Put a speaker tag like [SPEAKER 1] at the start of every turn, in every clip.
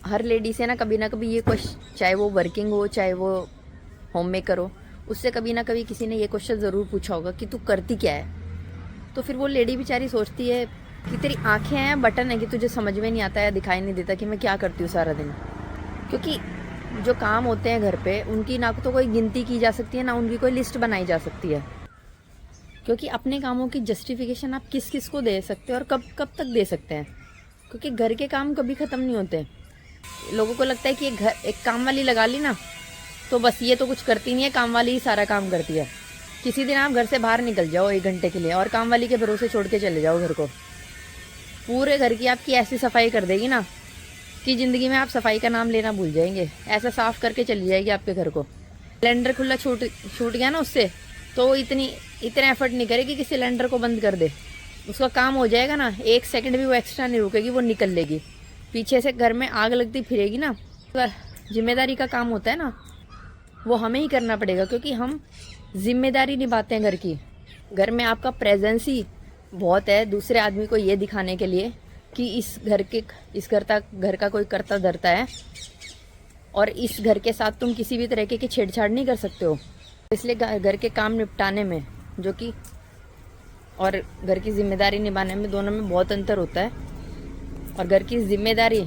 [SPEAKER 1] हर lady से ना कभी ये क्वेश्चन, चाहे वो वर्किंग हो चाहे वो होम मेकर हो, उससे कभी ना कभी किसी ने ये क्वेश्चन ज़रूर पूछा होगा कि तू करती क्या है। तो फिर वो लेडी बेचारी सोचती है कि तेरी आंखें हैं बटन है कि तुझे समझ में नहीं आता या दिखाई नहीं देता कि मैं क्या करती हूँ सारा दिन। क्योंकि जो काम होते हैं घर पे उनकी ना तो कोई गिनती की जा सकती है ना उनकी कोई लिस्ट बनाई जा सकती है। क्योंकि अपने कामों की जस्टिफिकेशन आप किस किस को दे सकते हैं और कब कब तक दे सकते हैं। क्योंकि घर के काम कभी ख़त्म नहीं होते। लोगों को लगता है कि एक काम वाली लगा ली ना तो बस ये तो कुछ करती नहीं है, काम वाली ही सारा काम करती है। किसी दिन आप घर से बाहर निकल जाओ 1 घंटे के लिए और काम वाली के भरोसे छोड़ के चले जाओ घर को, पूरे घर की आपकी ऐसी सफाई कर देगी ना कि ज़िंदगी में आप सफाई का नाम लेना भूल जाएंगे। ऐसा साफ़ करके चली जाएगी आपके घर को। सिलेंडर खुला छूट छूट गया ना उससे, तो वो इतना एफर्ट नहीं करेगी कि सिलेंडर को बंद कर दे। उसका काम हो जाएगा ना, 1 सेकंड भी वो एक्स्ट्रा नहीं रुकेगी, वो निकल लेगी। पीछे से घर में आग लगती फिरेगी ना, तो जिम्मेदारी का काम होता है ना, वो हमें ही करना पड़ेगा। क्योंकि हम जिम्मेदारी निभाते हैं घर की। घर में आपका प्रेजेंस ही बहुत है दूसरे आदमी को ये दिखाने के लिए कि इस घर का कोई करता धरता है और इस घर के साथ तुम किसी भी तरीके की छेड़छाड़ नहीं कर सकते हो। इसलिए घर के काम निपटाने में जो कि और घर की जिम्मेदारी निभाने में, दोनों में बहुत अंतर होता है। और घर की जिम्मेदारी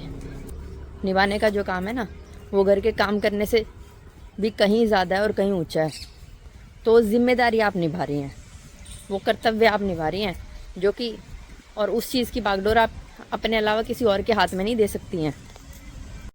[SPEAKER 1] निभाने का जो काम है ना, वो घर के काम करने से भी कहीं ज़्यादा है और कहीं ऊंचा है। तो जिम्मेदारी आप निभा रही हैं, वो कर्तव्य आप निभा रही हैं, जो कि और उस चीज़ की बागडोर आप अपने अलावा किसी और के हाथ में नहीं दे सकती हैं।